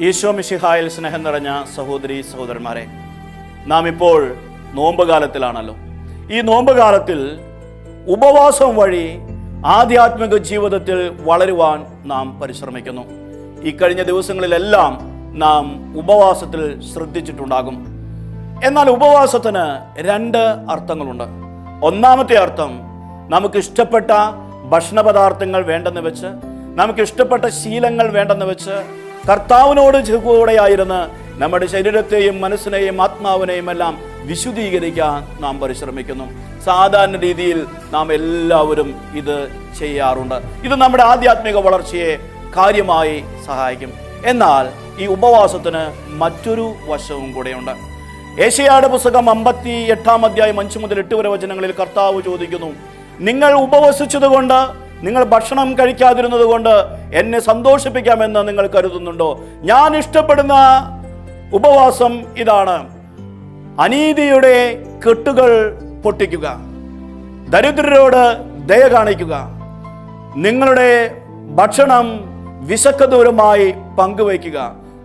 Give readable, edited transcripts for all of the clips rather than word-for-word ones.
ഈശോ മിശിഹായിൽ സ്നേഹം നിറഞ്ഞ സഹോദരി സഹോദരന്മാരെ, നാം ഇപ്പോൾ നോമ്പ് കാലത്തിലാണല്ലോ. ഈ നോമ്പ് കാലത്തിൽ ഉപവാസം വഴി ആധ്യാത്മിക ജീവിതത്തിൽ വളരുവാൻ നാം പരിശ്രമിക്കുന്നു. ഈ കഴിഞ്ഞ ദിവസങ്ങളിലെല്ലാം നാം ഉപവാസത്തിൽ ശ്രദ്ധിച്ചിട്ടുണ്ടാകും. എന്നാൽ ഉപവാസത്തിന് രണ്ട് അർത്ഥങ്ങളുണ്ട്. ഒന്നാമത്തെ അർത്ഥം, നമുക്ക് ഇഷ്ടപ്പെട്ട ഭക്ഷണപദാർത്ഥങ്ങൾ വേണ്ടെന്ന് വെച്ച്, നമുക്ക് ഇഷ്ടപ്പെട്ട ശീലങ്ങൾ വേണ്ടെന്ന് വെച്ച് കർത്താവിനോട് കൂടെയായിരുന്ന് നമ്മുടെ ശരീരത്തെയും മനസ്സിനെയും ആത്മാവിനെയും എല്ലാം വിശുദ്ധീകരിക്കാൻ നാം പരിശ്രമിക്കുന്നു. സാധാരണ രീതിയിൽ നാം എല്ലാവരും ഇത് ചെയ്യാറുണ്ട്. ഇത് നമ്മുടെ ആധ്യാത്മിക വളർച്ചയെ കാര്യമായി സഹായിക്കും. എന്നാൽ ഈ ഉപവാസത്തിന് മറ്റൊരു വശവും കൂടെയുണ്ട്. യെശയ്യായുടെ പുസ്തകം 58 അധ്യായം 5 മുതൽ 8 വരെ വചനങ്ങളിൽ കർത്താവ് ചോദിക്കുന്നു, നിങ്ങൾ ഉപവസിച്ചതുകൊണ്ട്, നിങ്ങൾ ഭക്ഷണം കഴിക്കാതിരുന്നത് കൊണ്ട് എന്നെ സന്തോഷിപ്പിക്കാമെന്ന് നിങ്ങൾ കരുതുന്നുണ്ടോ? ഞാൻ ഇഷ്ടപ്പെടുന്ന ഉപവാസം ഇതാണ്: അനീതിയുടെ കെട്ടുകൾ പൊട്ടിക്കുക, ദരിദ്രരോട് ദയ കാണിക്കുക, നിങ്ങളുടെ ഭക്ഷണം വിശക്കുന്നവരുമായി പങ്കുവയ്ക്കുക,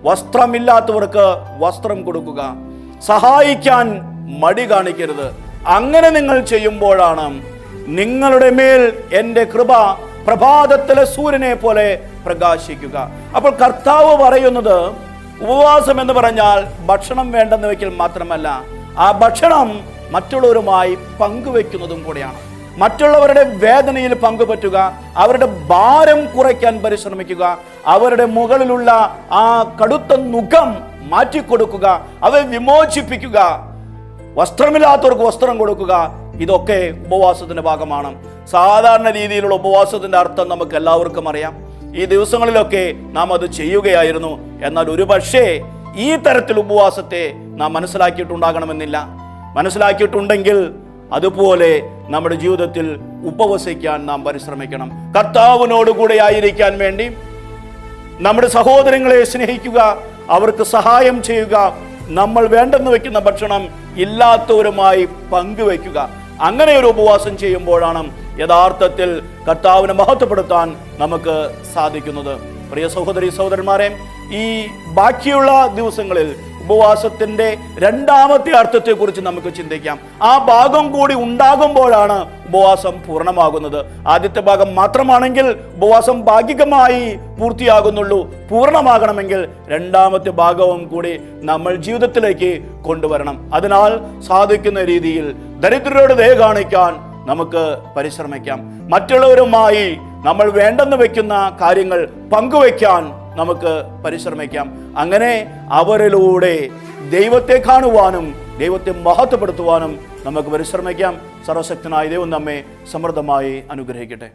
വസ്ത്രമില്ലാത്തവർക്ക് വസ്ത്രം കൊടുക്കുക, സഹായിക്കാൻ മടി കാണിക്കരുത്. അങ്ങനെ നിങ്ങൾ ചെയ്യുമ്പോഴാണ് നിങ്ങളുടെ മേൽ എൻ്റെ കൃപ പ്രഭാതത്തിലെ സൂര്യനെ പോലെ പ്രകാശിക്കുക. അപ്പോൾ കർത്താവ് പറയുന്നത്, ഉപവാസം എന്ന് പറഞ്ഞാൽ ഭക്ഷണം വേണ്ടെന്ന് വയ്ക്കൽ മാത്രമല്ല, ആ ഭക്ഷണം മറ്റുള്ളവരുമായി പങ്കുവെക്കുന്നതും കൂടെയാണ്. മറ്റുള്ളവരുടെ വേദനയിൽ പങ്കുപറ്റുക, അവരുടെ ഭാരം കുറയ്ക്കാൻ പരിശ്രമിക്കുക, അവരുടെ മുകളിലുള്ള ആ കടുത്ത നുകം മാറ്റിക്കൊടുക്കുക, അവരെ വിമോചിപ്പിക്കുക, വസ്ത്രമില്ലാത്തവർക്ക് വസ്ത്രം കൊടുക്കുക. ഇതൊക്കെ ഉപവാസത്തിന്റെ ഭാഗമാണ്. സാധാരണ രീതിയിലുള്ള ഉപവാസത്തിന്റെ അർത്ഥം നമുക്ക് എല്ലാവർക്കും അറിയാം. ഈ ദിവസങ്ങളിലൊക്കെ നാം അത് ചെയ്യുകയായിരുന്നു. എന്നാൽ ഒരുപക്ഷേ ഈ തരത്തിൽ ഉപവാസത്തെ നാം മനസ്സിലാക്കിയിട്ടുണ്ടാകണമെന്നില്ല. മനസ്സിലാക്കിയിട്ടുണ്ടെങ്കിൽ അതുപോലെ നമ്മുടെ ജീവിതത്തിൽ ഉപവസിക്കാൻ നാം പരിശ്രമിക്കണം. കർത്താവിനോട് കൂടെ ആയിരിക്കാൻ വേണ്ടി നമ്മുടെ സഹോദരങ്ങളെ സ്നേഹിക്കുക, അവർക്ക് സഹായം ചെയ്യുക, നമ്മൾ വേണ്ടെന്ന് വെക്കുന്ന ഭക്ഷണം ഇല്ലാത്തവരുമായി പങ്കുവയ്ക്കുക. അങ്ങനെ ഒരു ഉപവാസം ചെയ്യുമ്പോഴാണ് യഥാർത്ഥത്തിൽ കർത്താവിനെ മഹത്വപ്പെടുത്താൻ നമുക്ക് സാധിക്കുന്നത്. പ്രിയ സഹോദരി സഹോദരന്മാരെ, ഈ ബാക്കിയുള്ള ദിവസങ്ങളിൽ ഉപവാസത്തിന്റെ രണ്ടാമത്തെ അർത്ഥത്തെക്കുറിച്ച് നമുക്ക് ചിന്തിക്കാം. ആ ഭാഗം കൂടി ഉണ്ടാകുമ്പോഴാണ് ഉപവാസം പൂർണ്ണമാകുന്നത്. ആദ്യത്തെ ഭാഗം മാത്രമാണെങ്കിൽ ഉപവാസം ഭാഗികമായി പൂർത്തിയാകുന്നുള്ളൂ. പൂർണ്ണമാകണമെങ്കിൽ രണ്ടാമത്തെ ഭാഗവും കൂടി നമ്മൾ ജീവിതത്തിലേക്ക് കൊണ്ടുവരണം. അതിനാൽ സാധിക്കുന്ന രീതിയിൽ ദരിദ്രരോട് ദയ കാണിക്കാൻ നമുക്ക് പരിശ്രമിക്കാം. മറ്റുള്ളവരുമായി നമ്മൾ വേണ്ടെന്ന് വെക്കുന്ന കാര്യങ്ങൾ പങ്കുവയ്ക്കാൻ നമുക്ക് പരിശ്രമിക്കാം. അങ്ങനെ അവരിലൂടെ ദൈവത്തെ കാണുവാനും ദൈവത്തെ മഹത്വപ്പെടുത്തുവാനും നമുക്ക് പരിശ്രമിക്കാം. സർവശക്തനായ ദൈവം നമ്മെ സമൃദ്ധമായി അനുഗ്രഹിക്കട്ടെ.